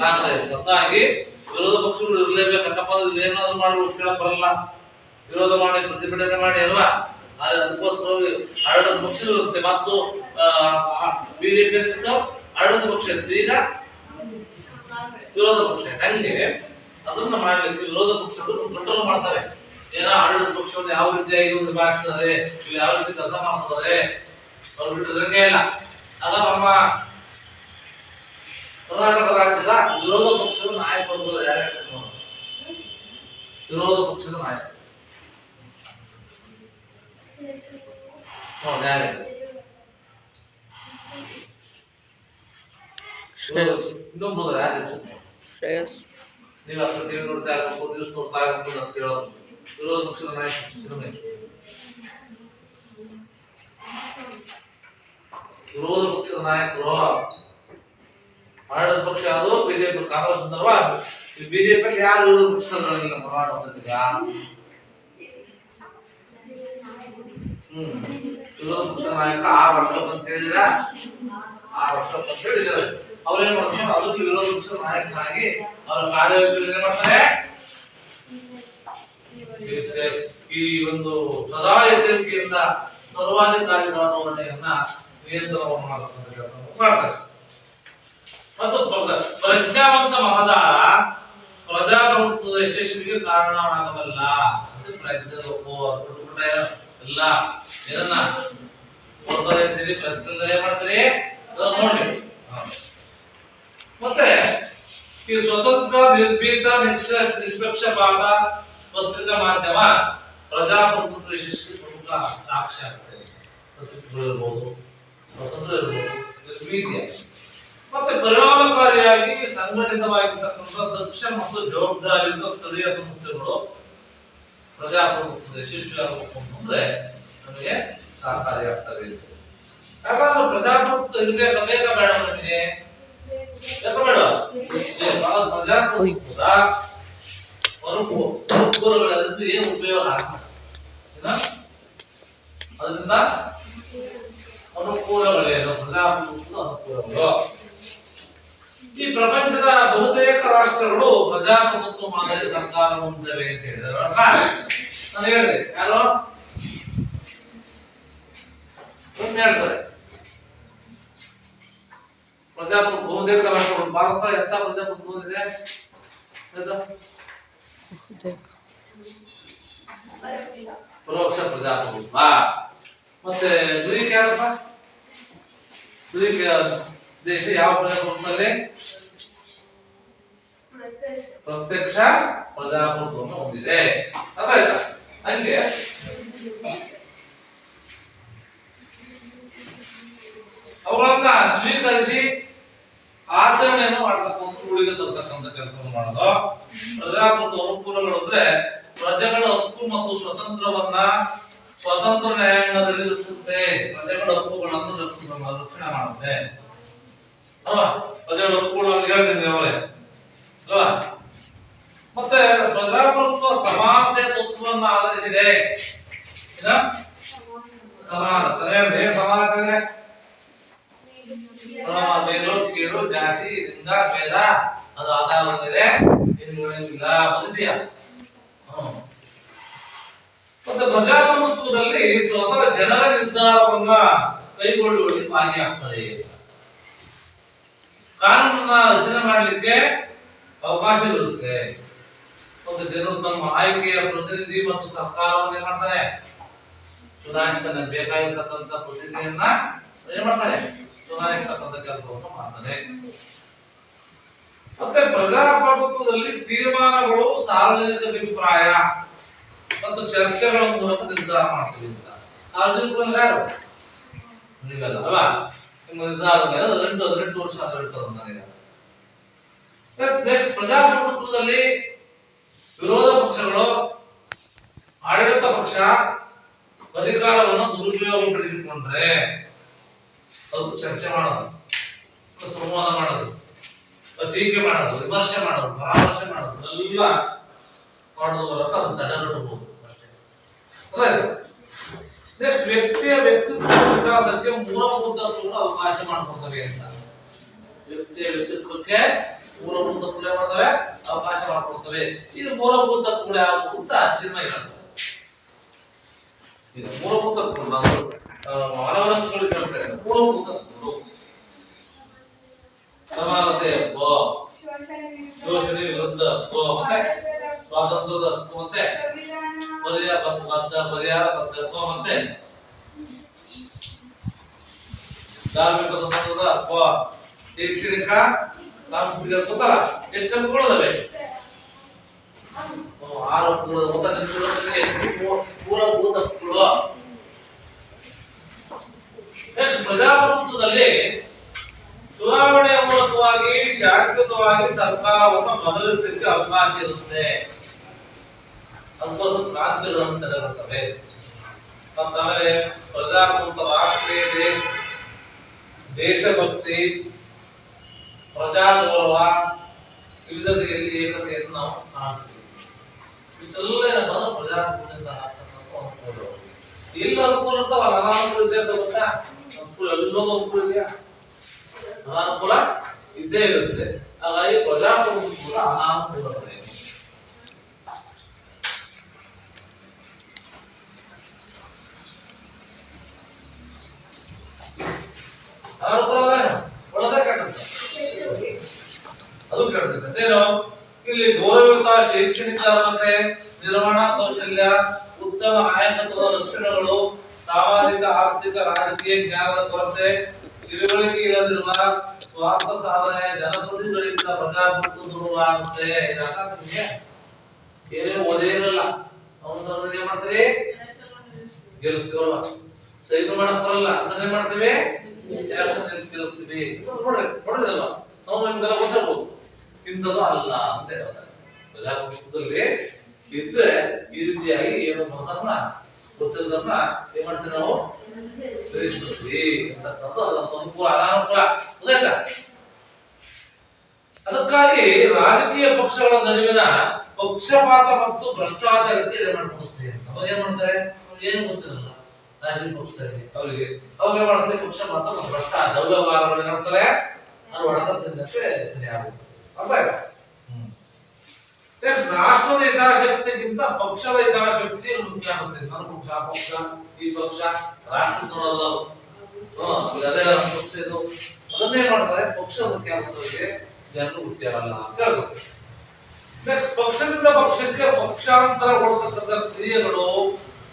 ಕಾಂಗ್ರೆಸ್. ಹಾಗಾಗಿ ವಿರೋಧ ಪಕ್ಷಗಳು ಇರಲೇಬೇಕಪ್ಪ. ಏನಾದ್ರು ಮಾಡಿ ಕೇಳಕ್ ಬರಲ್ಲ, ವಿರೋಧ ಮಾಡಿ ಪ್ರತಿಭಟನೆ ಮಾಡಿ ಅಲ್ವಾ? ಅದಕ್ಕೋಸ್ಕರ ಆಡಳಿತ ಪಕ್ಷ ಇರುತ್ತೆ. ಮತ್ತು ಬಿಜೆಪಿ ಆಡಳಿತ ಪಕ್ಷ ಇರುತ್ತೆ, ಈಗ ವಿರೋಧ ಪಕ್ಷ. ಹಂಗೆ ಅದನ್ನ ಮಾಡ್ಲಿಕ್ಕೆ ವಿರೋಧ ಪಕ್ಷಗಳು ಕಂಟ್ರೋಲ್ ಮಾಡ್ತಾರೆ. ಏನೋ ಆಡಳಿತ ಪಕ್ಷವನ್ನು ಯಾವ ರೀತಿಯಾಗಿ ಒಂದು ಭಾಗಿಸ್ತಾರೆ, ಯಾವ ರೀತಿ ಕೆಲಸ ಮಾಡ್ತಾರೆ, ಅವ್ರು ಬಿಟ್ಟಿದ್ರಂಗೆ ಇಲ್ಲ. ಆಗ ನಮ್ಮ ಕರ್ನಾಟಕ ರಾಜ್ಯದ ವಿರೋಧ ಪಕ್ಷದ ನಾಯಕರು ಯಾರು? ವಿರೋಧ ಪಕ್ಷದ ನಾಯಕ ಇನ್ನೊಬ್ರು ಯಾರು? ಶ್ರೇಯಸ್. ನೀವು ಅಷ್ಟು ಟಿವಿ ನೋಡ್ತಾ ಇರ್ಬೇಕು, ನ್ಯೂಸ್ ನೋಡ್ತಾ ಇರ್ಬೇಕು ಅಂತ ಹೇಳೋದು. ವಿರೋಧ ಪಕ್ಷದ ನಾಯಕ ವಿರೋಧ ಪಕ್ಷದ ನಾಯಕರು ಆಡಳಿತ ಪಕ್ಷ ಅದು ಬಿಜೆಪಿ ಕಾಂಗ್ರೆಸ್ ಅಂತಲ್ವಾ? ಬಿಜೆಪಿ ಯಾರು ವಿರೋಧ ಪಕ್ಷದಲ್ಲಿ ಹೋರಾಡ್ತಿದ್ದೀಗ? ವಿರೋಧ ಪಕ್ಷದ ನಾಯಕ 6 ವರ್ಷ ಅಂತ ಹೇಳಿದ್ರ, 6 ವರ್ಷ ಅಂತ ಹೇಳಿದ್ದಾರೆ. ಅವ್ರೇನ್ ಮಾಡ್ತಾರೆ? ಅದಕ್ಕೆ ವಿರೋಧ ಪಕ್ಷದ ನಾಯಕನಾಗಿ ಅವರ ಕಾರ್ಯವೈಖರಿ ಏನ್ ಮಾಡ್ತಾರೆ? ಈ ಒಂದು ಸದಾ ಎಚ್ಚರಿಕೆಯಿಂದ ಸರ್ವಾಧಿಕಾರಿ ಧೋರಣೆಯನ್ನ ನಿಯಂತ್ರಣವನ್ನು ಮಾಡ್ತಾರೆ. ಮತ್ತು ಪ್ರಜ್ಞಾವಂತ ಮತದಾರ ಪ್ರಜಾಪ್ರಭುತ್ವದ ಯಶಸ್ವಿಗೆ ಕಾರಣವಾಗಬಲ್ಲ. ಎಲ್ಲ ಇದನ್ನ ಮಾಡ್ತಾರೆ ನೋಡಿ. ಮತ್ತೆ ಈ ಸ್ವತಂತ್ರ, ನಿರ್ಭೀತ, ನಿಷ್ಪಕ್ಷಪಾತ ಪತ್ರಿಕಾ ಮಾಧ್ಯಮ ಪ್ರಜಾಪ್ರಭುತ್ವ ಯಶಸ್ವಿ ಪ್ರಮುಖ ಸಾಕ್ಷ್ಯ ಆಗ್ತದೆ. ಇರ್ಬೋದು, ಸ್ವತಂತ್ರ ಇರ್ಬೋದು, ನಿರ್ಭೀತಿಯ ಮತ್ತೆ ಪರಿಣಾಮಕಾರಿಯಾಗಿ ಸಂಘಟಿತವಾಗಿರ್ತಕ್ಕಂಥ ದಕ್ಷ ಮತ್ತು ಜವಾಬ್ದಾರಿಯುತ ಸ್ಥಳೀಯ ಸಂಸ್ಥೆಗಳು ಪ್ರಜಾಪ್ರಭುತ್ವದ ಯಶಸ್ವಿ ಆಗಬೇಕು ಅಂತಂದ್ರೆ ನಮಗೆ ಸಹಕಾರಿಯಾಗ್ತದೆ. ಯಾಕಂದ್ರೆ ಪ್ರಜಾಪ್ರಭುತ್ವ ಇರಬೇಕು, ಬೇಗ ಬೇಡ ನಮಗೆ ಬೇಡ. ಪ್ರಜಾಪ್ರಭುತ್ವದ ಅನುಕೂಲಗಳಿಂದ ಏನು ಉಪಯೋಗ ಆಗ್ತದೆ? ಅದರಿಂದ ಅನುಕೂಲಗಳೇನು? ಪ್ರಜಾಪ್ರಭುತ್ವದ ಅನುಕೂಲಗಳು. ಈ ಪ್ರಪಂಚದ ಬಹುತೇಕ ರಾಷ್ಟ್ರಗಳು ಪ್ರಜಾಪ್ರಭುತ್ವ ಮಾದರಿ ಸರ್ಕಾರ ಹೊಂದಿವೆ ಅಂತ ಹೇಳಿದ್ರೆ ನಾನು ಹೇಳಿದೆ. ಯಾರು ಹೇಳ್ತಾರೆ? ಪ್ರಜಾಪ್ರಭುತ್ವ ಬಹುತೇಕ ರಾಷ್ಟ್ರಗಳು. ಭಾರತ ಎಂತ ಪ್ರಜಾಪ್ರಭುತ್ವ ಹೊಂದಿದೆ? ಪರೋಕ್ಷ ಪ್ರಜಾಪ್ರಭುತ್ವ. ಮತ್ತೆ ಗ್ರೀಕ್ ಯಾರಪ್ಪ? ಗ್ರೀಕ್ ದೇಶ ಯಾವ ಪ್ರಜಾಪ್ರಭುತ್ವದಲ್ಲಿ? ಪ್ರತ್ಯಕ್ಷ ಪ್ರಜಾಪ್ರಭುತ್ವವನ್ನು ಹೊಂದಿದೆ. ಅದಾಯ್ತಾ? ಹಂಗೆ ಅವುಗಳನ್ನ ಸ್ವೀಕರಿಸಿ ಆಚರಣೆಯನ್ನು ಮಾಡತಕ್ಕಂಥ, ರೂಢಿಗೆ ತರ್ತಕ್ಕಂಥ ಕೆಲಸವನ್ನು ಮಾಡೋದು. ಪ್ರಜಾಪ್ರಭುತ್ವ ಅನುಕೂಲಗಳು ಅಂದ್ರೆ ಪ್ರಜೆಗಳ ಹಕ್ಕು ಮತ್ತು ಸ್ವತಂತ್ರ ನ್ಯಾಯಾಂಗದಲ್ಲಿ ಇರುತ್ತದೆ. ಪ್ರಜೆಗಳ ಹಕ್ಕುಗಳನ್ನು ರಕ್ಷಣೆ ಮಾಡುತ್ತೆ ಅಲ್ವಾ? ಪ್ರಜೆಗಳ ಹಕ್ಕುಗಳನ್ನು ಹೇಳ್ತೀನಿ ಅವರೇ ಅಲ್ವಾ? ಮತ್ತೆ ಪ್ರಜಾಪ್ರಭುತ್ವ ಸಮಾನತೆ ತತ್ವವನ್ನು ಆಧರಿಸಿದೆ. ಸಮಾನತೆ ಸಮಾನತೆ ಮೇಲು ಕೀಳು ಜಾತಿ ಲಿಂಗ ಭೇದ ಅದು ಆಧಾರದ ಮೇಲೆ ಏನಿಲ್ಲ ಬಂದಿದೆಯಾ? ಮತ್ತೆ ಪ್ರಜಾಪ್ರಭುತ್ವದಲ್ಲಿ ಸ್ವತಃ ಜನರ ನಿರ್ಧಾರವನ್ನ ಕೈಗೊಳ್ಳುವಲ್ಲಿ ಭಾಗಿಯಾಗ್ತದೆ. ಕಾನೂನನ್ನ ರಚನೆ ಮಾಡಲಿಕ್ಕೆ ಅವಕಾಶವಿರುತ್ತೆ. ಮತ್ತು ಜನರು ತಮ್ಮ ಆಯ್ಕೆಯ ಪ್ರತಿನಿಧಿ ಮತ್ತು ಸರ್ಕಾರವನ್ನು ಏನ್ ಮಾಡ್ತಾರೆ? ಚುನಾಯಿತ ಬೇಕಾಗಿರ್ತಕ್ಕಂಥ ಪ್ರತಿನಿಧಿಯನ್ನ ಏನ್ ಮಾಡ್ತಾರೆ? ಚುನಾಯಿಸ್ತಕ್ಕಂಥ ಕೆಲಸವನ್ನು ಮಾಡ್ತಾರೆ. ಮತ್ತೆ ಪ್ರಜಾಪ್ರಭುತ್ವದಲ್ಲಿ ತೀರ್ಮಾನಗಳು ಸಾರ್ವಜನಿಕ ಅಭಿಪ್ರಾಯ ಮತ್ತು ಚರ್ಚೆಗಳ ಮೂಲಕ ನಿರ್ಧಾರ ಮಾಡ್ತೀವಿ ಅಂತ. ಸಾರ್ವಜನಿಕರು ಅಂದ್ರೆ ಯಾರು? ನೀವೆಲ್ಲ ಅಲ್ವಾ? ನಿಮ್ಮ ನಿರ್ಧಾರದ ಮೇಲೆ 18 ವರ್ಷ ಅಂತ ಹೇಳ್ತಾರೆ ನನಗೆ. ನೆಕ್ಸ್ಟ್, ಪ್ರಜಾಪ್ರಭುತ್ವದಲ್ಲಿ ವಿರೋಧ ಪಕ್ಷಗಳು ಆಡಳಿತ ಪಕ್ಷ ಅಧಿಕಾರವನ್ನು ದುರುಪಯೋಗಪಡಿಸಿಕೊಂಡ್ರೆ ಅದು ಚರ್ಚೆ ಮಾಡೋದು, ಸಂವಾದ ಮಾಡೋದು. ಟೀಕೆ ಮಾಡೋದು, ವಿಮರ್ಶೆ ಮಾಡೋದು, ಪರಾಮರ್ಶೆ ಮಾಡೋದು ಎಲ್ಲ ಮಾಡೋದು ಮೂಲಕ ಅದನ್ನು ತಡೆಗಟ್ಟಬಹುದು ಅಷ್ಟೇ. ನೆಕ್ಸ್ಟ್ ವ್ಯಕ್ತಿಯ ವ್ಯಕ್ತಿತ್ವ ವಿಕಾಸಕ್ಕೆ ಮೂಲಭೂತ ಕೂಡ ಅವಕಾಶ ಮಾಡ್ಕೊಳ್ತವೆ ಅಂತ. ವ್ಯಕ್ತಿಯ ವ್ಯಕ್ತಿತ್ವಕ್ಕೆ ಮೂಲಭೂತ ತತ್ವಗಳು ಮಾಡ್ತವೆ, ಅವಕಾಶ ಮಾಡ್ಕೊಳ್ತವೆ. ಇದು ಮೂಲಭೂತ ತತ್ವಗಳು ಯಾವುದು ಅಂತ ಚಿನ್ಮಯ ಹೇಳ್ತಾರೆ. ಇದು ಮೂಲಭೂತ ತತ್ವಗಳು ಮಾನವರನ್ನು ಕೇಳ್ತಾರೆ. ಮೂಲಭೂತ ತತ್ವಗಳು ಸಮಾನತೆ ಶೋಷಣೆ ವಿರುದ್ಧ ಮತ್ತೆ ಸ್ವಾತಂತ್ರ್ಯದ ಮತ್ತೆ ಪರಿಹಾರ ಬದ್ಧತ್ವ ಮತ್ತೆ ಧಾರ್ಮಿಕ ಸ್ವತಂತ್ರದ ಶೈಕ್ಷಣಿಕ ಸಾಂಸ್ಕೃತಿಕ ಗೊತ್ತಲ್ಲ ಎಷ್ಟು ಅಂಕಗಳಿದಾವೆ? 6 ಅಂಕಗಳು. ಮೂಲಭೂತ ಹಕ್ಕುಗಳು. ಪ್ರಜಾಪ್ರಭುತ್ವದಲ್ಲಿ ಚುನಾವಣೆಯ ಮೂಲಕವಾಗಿ ಶಾಶ್ವತವಾಗಿ ಸರ್ಕಾರವನ್ನು ಬದಲಿಸಲಿಕ್ಕೆ ಅವಕಾಶ ಇರುತ್ತೆ. ಅದಕ್ಕೋಸ್ಕರ ಕ್ರಾಂತಿಗಳನ್ನು ತಡೆಗಟ್ಟುತ್ತವೆ. ಮತ್ತು ಆಮೇಲೆ ಪ್ರಜಾಪ್ರಭುತ್ವ, ರಾಷ್ಟ್ರೀಯತೆ, ದೇಶಭಕ್ತಿ, ಪ್ರಜಾಗೌರವ, ವಿವಿಧತೆಯಲ್ಲಿ ಏಕತೆಯನ್ನು ನಾವು ಕಾಣ್ತೀವಿ. ಇಷ್ಟೆಲ್ಲ ಏನಪ್ಪ ಪ್ರಜಾಪ್ರಭುತ್ವದಿಂದ ಆಗ್ತಕ್ಕಂಥ ಎಲ್ಲ ಅನುಕೂಲ ಇರ್ತಾವಲ್ಲ, ಅನಾನುಕೂಲ ಇದ್ದೇ ಇರ್ತಾವ ಗೊತ್ತಾ? ಅನುಕೂಲ ಎಲ್ಲೋದು ಅನುಕೂಲ ಇದೆಯಾ? ಅನಾನುಕೂಲ ಇದ್ದೇ ಇರುತ್ತೆ. ಹಾಗಾಗಿ ಪ್ರಜಾಪ್ರಭುತ್ವದ ಅನಾನುಕೂಲ ಒಳ್ಳೆದ ಕೆಟ್ಟದ್ದು? ಅದು ಕೆಟ್ಟದ್ದು. ಏನು ಇಲ್ಲಿ ಗೌರವಯುತ ಶೈಕ್ಷಣಿಕ ಮತ್ತೆ ನಿರ್ವಹಣಾ ಕೌಶಲ್ಯ, ಉತ್ತಮ ನಾಯಕತ್ವದ ಲಕ್ಷಣಗಳು, ಸಾಮಾಜಿಕ, ಆರ್ಥಿಕ, ರಾಜಕೀಯ ಜ್ಞಾನದ ಕೊರತೆ, ತಿಳುವಳಿಕೆ ಇಲ್ಲದಿರುವ, ಸ್ವಾರ್ಥ ಸಾಧನೆ, ಜನಪ್ರತಿನಿಧಿಗಳಿಂದ ಪ್ರಜಾಪ್ರಭುತ್ವ ದುರ್ಬಲವಾಗುತ್ತೆ. ಏನೇ ಓದೇ ಇರಲ್ಲ, ಅವನು ಏನ್ ಮಾಡ್ತೀವಿ? ಗೆಲ್ಲಿಸ್ತೀವಲ್ವಾ? ಸೈನ್ ಮಾಡಕ್ ಬರಲ್ಲ, ಅದನ್ನೇ ಮಾಡ್ತೀವಿ, ಗೆಲ್ಲಿಸ್ತೀವಿ. ನೋಡಿರಲ್ವಾ? ನಾವು ನಿಮ್ಗೆಲ್ಲ ಗೊತ್ತಿರ್ಬೋದು. ಇಂಥದ್ದು ಅಲ್ಲ ಅಂತ ಹೇಳ್ತಾರೆ. ಪ್ರಜಾಪ್ರಭುತ್ವದಲ್ಲಿ ಇದ್ರೆ ಈ ರೀತಿಯಾಗಿ ಏನು ಬರೋದನ್ನ ಗೊತ್ತಿರೋದನ್ನ ಏನ್ ಮಾಡ್ತೀವಿ ನಾವು? ತಿಳಿಸ್ತೀವಿ ಅಂತಕ್ಕಂಥ ಅದೊಂದು ಅನುಕೂಲ, ಅನಾನುಕೂಲ. ಗೊತ್ತಾಯ್ತಾ? ಅದಕ್ಕಾಗಿ ರಾಜಕೀಯ ಪಕ್ಷಗಳ ನಡುವಿನ ಪಕ್ಷಪಾತ ಮತ್ತು ಭ್ರಷ್ಟಾಚಾರಕ್ಕೆ ಏನ್ ಮಾಡ್ಕೊಳ್ತೀವಿ ಅಂತ ಅವಾಗ ಏನ್ ಮಾಡ್ತಾರೆ? ಏನು ಗೊತ್ತಿರಲ್ಲ ರಾಜಕೀಯ ಪಕ್ಷದಲ್ಲಿ ಅವರಿಗೆ ಅವಾಗ ಮಾಡುತ್ತೆ ಪಕ್ಷಪಾತ ಮತ್ತು ಭ್ರಷ್ಟಾಚಾರ ಅವ್ಯವಹಾರಗಳು ಏನಾಗ್ತಾರೆ? ಅದು ಒಳಗಂತೆ ಸರಿ ಆಗುತ್ತೆ. ಅರ್ಥ ಆಯ್ತಾ? ರಾಷ್ಟ್ರದ ಹಿತಾಸಕ್ತಿಗಿಂತ ಪಕ್ಷದ ಹಿತಾಸಕ್ತಿ ಮುಖ್ಯ ಆಗುತ್ತೆ. ನನ್ನ ಪಕ್ಷ, ಆ ಪಕ್ಷ, ಈ ಪಕ್ಷ, ರಾಷ್ಟ್ರದ ಅದೇ ಪಕ್ಷ ಇದು ಅದನ್ನೇ ಮಾಡ್ತಾರೆ. ಪಕ್ಷ ಮುಖ್ಯ ಆಗುತ್ತೆ, ಜನರು ಮುಖ್ಯವಲ್ಲ ಅಂತ ಹೇಳ್ತಾರೆ. ನೆಕ್ಸ್ಟ್ ಪಕ್ಷದಿಂದ ಪಕ್ಷಕ್ಕೆ ಪಕ್ಷಾಂತರಗೊಳ್ತಕ್ಕಂಥ ಕ್ರಿಯೆಗಳು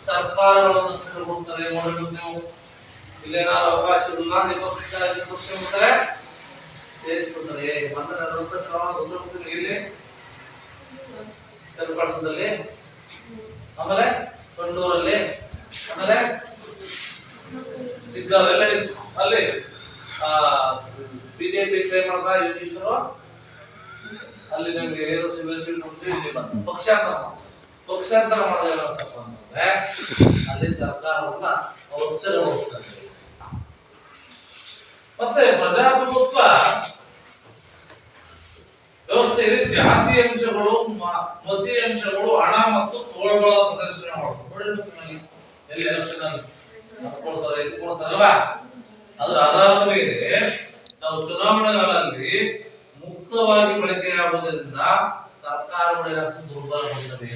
ಸರ್ಕಾರಗಳನ್ನು ಸ್ಥಿರಗೊಳ್ತಾರೆ. ನೋಡಬೇಕು ನೀವು, ಇಲ್ಲೇನಾದ್ರು ಅವಕಾಶ ಇಲ್ಲ, ಪಕ್ಷ ಅಂತಾರೆ ಸೇರಿಸ್ಬಿಡ್ತಾರೆ. ಇಲ್ಲಿ ಚನ್ನಪಟ್ಟಣದಲ್ಲಿ, ಆಮೇಲೆ ಕಣ್ಣೂರಲ್ಲಿ, ಆಮೇಲೆ ಸಿದ್ದಾವೆಲ್ಲ ಅಲ್ಲಿ ಬಿಜೆಪಿ ಟ್ರೈ ಮಾಡ್ತಾ ಇದ್ರು. ಅಲ್ಲಿ ನಮ್ಗೆ ಏನು ಪಕ್ಷಾಂತರ ಮಾಡೋದೇನಪ್ಪ ಅಂತಂದ್ರೆ ಅಲ್ಲಿ ಸರ್ಕಾರವನ್ನ ಹೋಗ್ತಾರೆ. ಮತ್ತೆ ಪ್ರಜಾಪ್ರಭುತ್ವ ವ್ಯವಸ್ಥೆಯಲ್ಲಿ ಜಾತಿ ಅಂಶಗಳು, ಮತಿ ಅಂಶಗಳು, ಹಣ ಮತ್ತು ತೋಳುಗಳ ಪ್ರದರ್ಶನ ಮಾಡುವುದು. ಎಲ್ಲಿ ಎಲೆಕ್ಷನ್ ಕೊಡ್ತಾರೆ, ಇದು ಕೊಡ್ತಾರಲ್ವಾ? ಅದರ ಆಧಾರದ ಮೇಲೆ ನಾವು ಚುನಾವಣೆಗಳಲ್ಲಿ ಮುಕ್ತವಾಗಿ ಬಳಕೆಯಾಗುವುದರಿಂದ ಸರ್ಕಾರಗಳು ದುರ್ಬಲಗೊಳ್ಳುತ್ತವೆ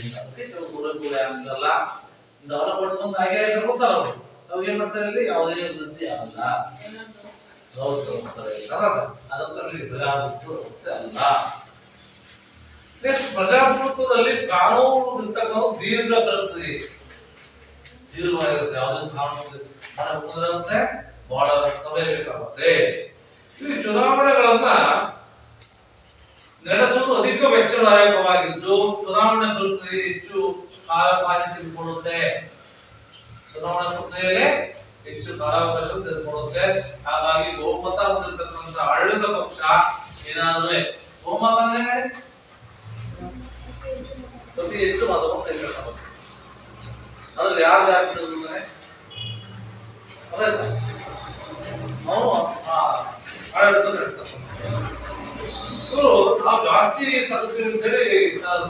ಅಂತ ಅಲ್ಲ. ಇಂಥವನ್ನ ಕೊಡ್ಕೊಂಡು ಹಾಗೆ ಗೊತ್ತಾರ ಅವರು. ನಾವು ಏನ್ ಮಾಡ್ತಾರೆ? ಇಲ್ಲಿ ಯಾವುದೇ ವೃದ್ಧಿ ಆಗಲ್ಲ, ಅದಕ್ಕಾಗಿ ಪ್ರಜಾಪ್ರಭುತ್ವ ಅಲ್ಲ. ನೆಕ್ಸ್ಟ್ ಪ್ರಜಾಪ್ರಭುತ್ವದಲ್ಲಿ ಕಾನೂನು ಪುಸ್ತಕವು ದೀರ್ಘ ಪ್ರಕ್ರಿಯೆ, ದೀರ್ಘವಾಗಿರುತ್ತೆ. ಯಾವುದೇ ಕಾನೂನು ಬಹಳ ಸಮಯ ಬೇಕಾಗುತ್ತೆ. ಇಲ್ಲಿ ಚುನಾವಣೆಗಳನ್ನ ನಡೆಸುವುದು ಅಧಿಕ ವೆಚ್ಚದಾಯಕವಾಗಿದ್ದು ಚುನಾವಣೆ ಪ್ರಕ್ರಿಯೆ ಹೆಚ್ಚು ಕಾಲಾವಕಾಶ ತೆಗೆದುಕೊಳ್ಳುತ್ತೆ. ಚುನಾವಣಾ ಪ್ರಕ್ರಿಯೆಯಲ್ಲಿ ಹೆಚ್ಚು ಕಾಲಾವಕಾಶ ತೆಗೆದುಕೊಳ್ಳುತ್ತೆ. ಹಾಗಾಗಿ ಬಹುಮತ ಹೊಂದಿರತಕ್ಕಂಥ ಆಡಳಿತ ಪಕ್ಷ ಏನಾದ್ರೆ ಬಹುಮತ ಅಂದ್ರೆ ಅತಿ ಹೆಚ್ಚು ಮತವನ್ನು ತೆಗೆದುಕೊಳ್ಳುತ್ತೆ. ಅದ್ರಲ್ಲಿ ಯಾರು ಜಾಸ್ತಿ ತೆಗೆದುಕೊಂಡ್ರೆ ಅದೇ ಅವನು ಆಡಳಿತ ನಡೆಸ್ತಾನೆ. ಇವರು ನಾವು ಜಾಸ್ತಿ ತಲುಪಿರಿ ಅಂತೇಳಿ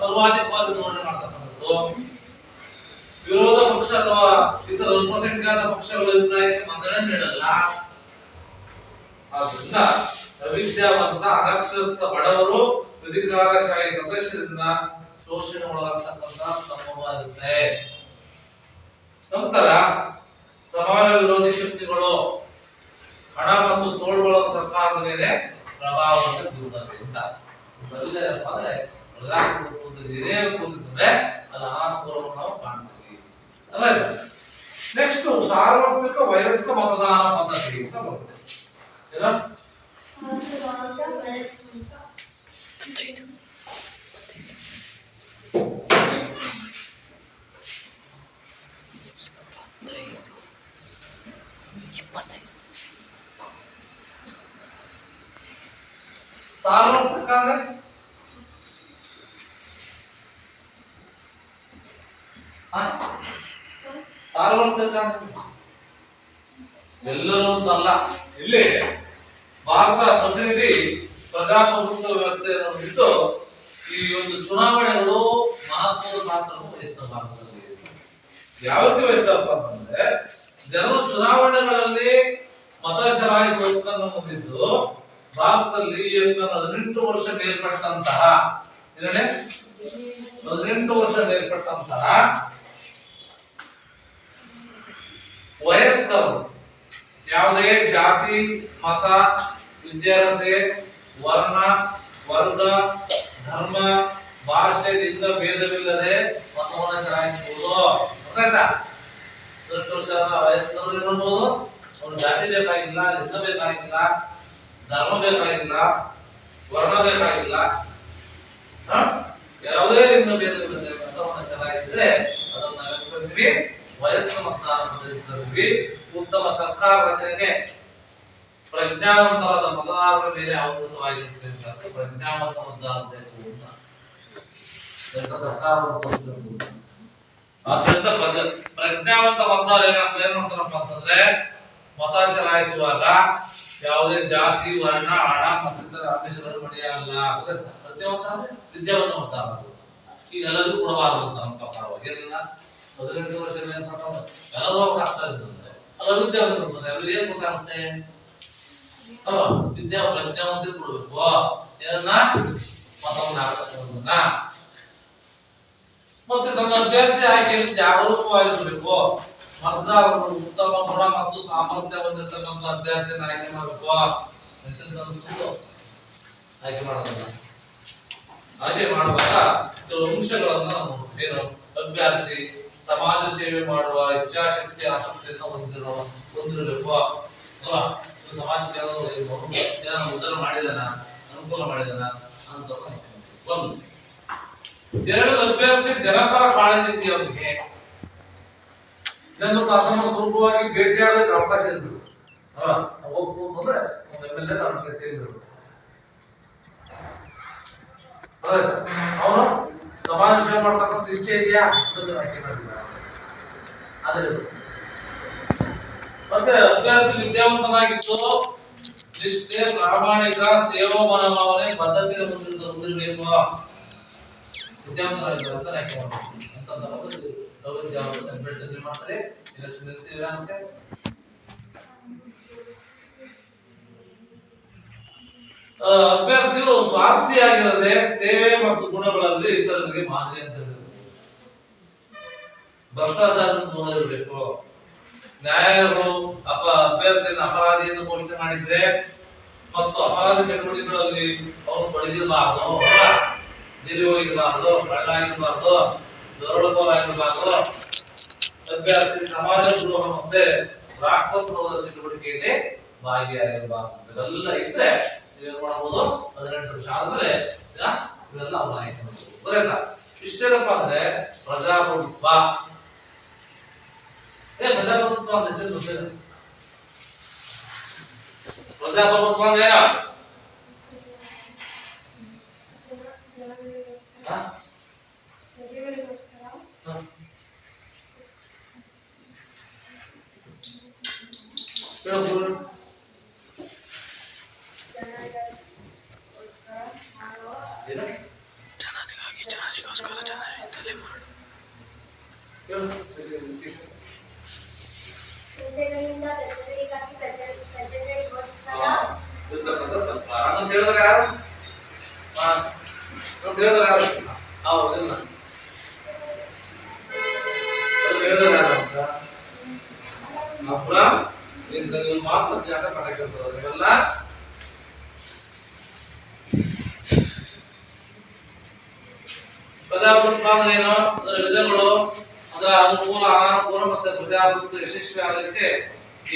ಸರ್ವಾಧಿಕವಾಗಿ ಧೋರಣೆ ಮಾಡ್ತಕ್ಕಂಥದ್ದು. ವಿರೋಧ ಪಕ್ಷ ಅಥವಾ ಇತರ ಅಲ್ಪಸಂಖ್ಯಾತ ಪಕ್ಷಗಳ ಅಭಿಪ್ರಾಯಕ್ಕೆ ಮನ್ನಣೆ ನೀಡಲ್ಲ. ಆದ್ರಿಂದ ಅವಿದ್ಯಾವಂತ ಅನಕ್ಷರಸ್ಥ ಬಡವರು ಅಧಿಕಾರಶಾಹಿ ಸದಸ್ಯರಿಂದ ಶೋಷಣೆ ಒಳಗಾಗ್ತಕ್ಕಂಥ ಸಂಭವವಿರುತ್ತೆ. ನಂತರ ಸಮಾಜ ವಿರೋಧಿ ಶಕ್ತಿಗಳು ಹಣ ಮತ್ತು ತೋಳ್ಗಳ ಸರ್ಕಾರದ ಮೇಲೆ ಪ್ರಭಾವವನ್ನು ಬೀರುತ್ತವೆ ಅಂತ ಏನೇನು ಕೂತಿರ್ತವೆ ಅಲ್ಲ ಅನಾನುಕೂಲವನ್ನು ನಾವು ಕಾಣ್ತೀವಿ. ನೆಕ್ಸ್ಟ್ ಸಾರ್ವತ್ರಿಕ ವಯಸ್ಕ ಮತದಾನ ಪದ್ಧತಿ ಅಂತ ಬರುತ್ತೆ. ಸಾರ್ವತ್ರಿಕ ಅಂದ್ರೆ ಸಾರ್ವತ್ರಿಕ ಎಲ್ಲರೂ ಅಂತಲ್ಲ. ಇಲ್ಲಿ ಭಾರತ ಪ್ರತಿನಿಧಿ ಪ್ರಜಾಪ್ರಭುತ್ವ ವ್ಯವಸ್ಥೆಯನ್ನು ಬಿಟ್ಟು ಈ ಒಂದು ಚುನಾವಣೆಗಳು ಮಹತ್ವದ ಪಾತ್ರವನ್ನು ವಹಿಸ್ತವೆ. ಭಾರತದಲ್ಲಿ ಯಾವ ರೀತಿ ವಹಿಸ್ತವಪ್ಪ ಅಂತಂದ್ರೆ ಜನರು ಚುನಾವಣೆಗಳಲ್ಲಿ ಮತ ಚಲಾಯಿಸುವ ಹಕ್ಕನ್ನು ಹೊಂದಿದ್ದು ಭಾರತದಲ್ಲಿ ಈ ಹಕ್ಕನ್ನು 18 ವರ್ಷ ಮೇಲ್ಪಟ್ಟಂತಹ 18 ವರ್ಷ ಮೇಲ್ಪಟ್ಟಂತಹ ವಯಸ್ಕರು ಯಾವುದೇ ಜಾತಿ, ಮತ, ವಿದ್ಯಾರ್ಹತೆ, ವರ್ಣ, ವರ್ಗ, ಧರ್ಮ, ಭಾಷೆ, ಲಿಂಗ ಭೇದವಿಲ್ಲದೆ ಮತವನ್ನು ಚಲಾಯಿಸಬಹುದು. ಗೊತ್ತಾಯ್ತಾ? 18 ವರ್ಷ ವಯಸ್ಕರು ಇರಬಹುದು. ಅವ್ರ ಜಾತಿ ಬೇಕಾಗಿಲ್ಲ, ಲಿಂಗ ಬೇಕಾಗಿಲ್ಲ, ಧರ್ಮ ಬೇಕಾಗಿಲ್ಲ, ವರ್ಣ ಬೇಕಾಗಿಲ್ಲ, ಯಾವುದೇ ಲಿಂಗ ಭೇದವಿಲ್ಲದೆ ಮತವನ್ನು ಚಲಾಯಿಸಿದ್ರೆ ಅದನ್ನು ನಾವೇನ್ತೀವಿ ವಯಸ್ಕ ಮತದಾನ ಪದ್ಧತಿ ಕರೀತೀವಿ. ಉತ್ತಮ ಸರ್ಕಾರ ರಚನೆಗೆ ಪ್ರಜ್ಞಾವಂತರಾದ ಮತದಾರರ ಮೇಲೆ ಅವಲಂಬಿತವಾಗಿರ್ತಕ್ಕಂಥ ಪ್ರಜ್ಞಾವಂತ ಮತದಾರ ಬೇಕು ಅಂತ ಸರ್ಕಾರವನ್ನು ತೋರಿಸಬೇಕು. ಆದ್ದರಿಂದ ಪ್ರಜ್ಞಾವಂತ ಮತದಾರ ಏನ್ ಮಾಡ್ತಾರಪ್ಪ ಅಂತಂದ್ರೆ ಮತ ಚಲಾಯಿಸುವಾಗ ಯಾವುದೇ ಜಾತಿ, ವರ್ಣ, ಹಣ ಮತ್ತಿತರ ಆಮಿಷಗಳು ಪಡೆಯಲ್ಲ. ಪ್ರತಿಯೊಂದ ವಿದ್ಯಾವಂತ ಮತದಾರ ಈಗ ಎಲ್ಲರಿಗೂ ಕೊಡಬಾರದು ಅಂತ ನಮ್ಮ ಪ್ರಕಾರ ಏನಿಲ್ಲ. 18 ವರ್ಷ ಮೇಲ್ಪಟ್ಟವರು ಎಲ್ಲರೂ ಆಗ್ತಾ ಇರ್ತದೆ. ಅಲ್ಲ ವಿದ್ಯಾವಂತ ಇರ್ತಾರೆ, ಅವ್ರಿಗೆ ಏನ್ ಗೊತ್ತಾಗುತ್ತೆ ಅಲ್ವಾ? ಪ್ರಜ್ಞಾವಂತ ಕೊಡ್ಬೇಕು. ಏನನ್ನ ಮತವನ್ನ ಹಾಕ್ತಕ್ಕಂಥದ್ದನ್ನ ಮತ್ತೆ ತನ್ನ ಅಭ್ಯರ್ಥಿ ಆಯ್ಕೆಯಲ್ಲಿ ಜಾಗರೂಕವಾಗಿರ್ಬೇಕು. ಮತದಾರರು ಉತ್ತಮ ಗುಣ ಮತ್ತು ಸಾಮರ್ಥ್ಯ ಹೊಂದಿರತಕ್ಕಂಥ ಅಭ್ಯರ್ಥಿಯನ್ನು ಆಯ್ಕೆ ಮಾಡಬೇಕು. ಆಯ್ಕೆ ಮಾಡೋದನ್ನ ಹಾಗೆ ಮಾಡುವಾಗ ಕೆಲವು ಅಂಶಗಳನ್ನ ಏನು ಅಭ್ಯರ್ಥಿ ಸಮಾಜ ಸೇವೆ ಮಾಡುವ ಇಚ್ಛಾಶಕ್ತಿ, ಆಸಕ್ತಿಯನ್ನು ಹೊಂದಿರಬೇಕು. ಅಲ್ವಾ? ಸಮಾಜಕ್ಕೆ ಉದ್ಧಾರ ಮಾಡಿದಾನ, ಅನುಕೂಲ ಮಾಡಿದಾನ ಅಂತ ಒಂದು. ಎರಡು, ಅಭ್ಯರ್ಥಿ ಜನಪರ ಕಾಳಜಿ ಇದೆಯಾ ಅವರಿಗೆ, ಇದನ್ನು ಅದನ್ನು ಸುಲಭವಾಗಿ ಭೇಟಿಯಾಡಲಿಕ್ಕೆ ಅವಕಾಶ ಇರಬೇಕು. ಹೋಗ್ಬೋದು ಅಂದ್ರೆ MLA ಅವಕಾಶ ಇರಬೇಕು. ಅವನು ಸಮಾಜ ಸೇವೆ ಮಾಡ್ತಕ್ಕಂಥ ಇಚ್ಛೆ ಇದೆಯಾ ಅದೇ. ಮತ್ತೆ ಅಭ್ಯರ್ಥಿ ವಿದ್ಯಾವಂತನಾಗಿದ್ದು ನಿಷ್ಠೆ, ಪ್ರಾಮಾಣಿಕ, ಸೇವಾ ಮನೋಭಾವನೆ, ಬದ್ಧತೆ ಹೊಂದಿರಬೇಕು. ವಿದ್ಯಾವಂತರಾಗಿದ್ದಾರೆ ಆಯ್ಕೆ ಮಾಡಬೇಕು. ಮಾಡ್ತಾರೆ ಎಲೆಕ್ಷನ್ ಅಭ್ಯರ್ಥಿಗಳು ಸ್ವಾರ್ಥಿಯಾಗಿರದೆ ಸೇವೆ ಮತ್ತು ಗುಣಗಳಲ್ಲಿ ಇತರರಿಗೆ ಮಾದರಿ ಅಂತ ಇರಬೇಕು. ಭ್ರಷ್ಟಾಚಾರದ ದೂರ ಇರಬೇಕು. ನ್ಯಾಯಾಲಯಗಳು ಅಭ್ಯರ್ಥಿಯನ್ನು ಅಪರಾಧಿ ಎಂದು ಘೋಷಣೆ ಮಾಡಿದ್ರೆ ಮತ್ತು ಅಪರಾಧ ಚಟುವಟಿಕೆಗಳಲ್ಲಿ ಅವರು ತೊಡಗಿರಬಾರದು, ಜೈಲಿಗೆ ಹೋಗಿರಬಾರದು, ಕಳ್ಳಾಗಿರಬಾರದು, ದರೋಡೆಕೋರಾಗಿರಬಾರದು. ಅಭ್ಯರ್ಥಿ ಸಮಾಜ ದ್ರೋಹ ಮತ್ತೆ ರಾಷ್ಟ್ರದ್ರೋಹದ ಚಟುವಟಿಕೆಯಲ್ಲಿ ಭಾಗಿಯಾಗಿರಬಾರದು. ಇವೆಲ್ಲ ಇದ್ರೆ ಏನ್ ಮಾಡಬಹುದು? 18 ವರ್ಷ ಆದ್ಮೇಲೆ ಇವೆಲ್ಲ ಅವ್ರು ಆಯ್ಕೆ ಮಾಡಬಹುದು. ಗೊತ್ತಾಯ್ತಾ? ಇಷ್ಟೇನಪ್ಪ ಅಂದ್ರೆ ಪ್ರಜಾಪ್ರಭುತ್ವ. ಪ್ರಜಾಪ್ರಭುತ್ವ ಅಂದ್ರೆ ಪ್ರಜಾಪ್ರಭುತ್ವ ಅಂದ್ರೆ ಏನು? ಜನರಿಗೋಸ್ಕರ ಜನರಿಂದಲೇ ಮಾಡು. ಪ್ರಜೆಗಳಿಂದ ಪ್ರಜೆಗಳಿಗಾಗಿ ಪ್ರಜೆಗಳಿಗೋಸ್ಕರ ಇರ್ತಕ್ಕಂಥ ಸರ್ಕಾರ ಅಂತ ಹೇಳಿದ್ರೆ ಯಾರು? ಅಂತ ಹೇಳಿದ್ರೆ ಯಾರು? ಹೌದಿಲ್ಲ, ಅದು ಹೇಳಿದ್ರೆ ಯಾರು ಅಂತ ಅಬ್ರಾಮ್ ನೀವು ಮಾತ್ರ ಜಾಗ ಪಟಾಕಿರ್ತಾರೆ ನೀವೆಲ್ಲ ಪ್ರಜಾಪ್ರಭುತ್ವ ಏನು, ಅದರ ವಿಧಗಳು, ಅದರ ಅನುಕೂಲ ಅನಾನುಕೂಲ ಮತ್ತೆ ಪ್ರಜಾಪ್ರಭುತ್ವ ಯಶಸ್ವಿ ಆಗಲಿಕ್ಕೆ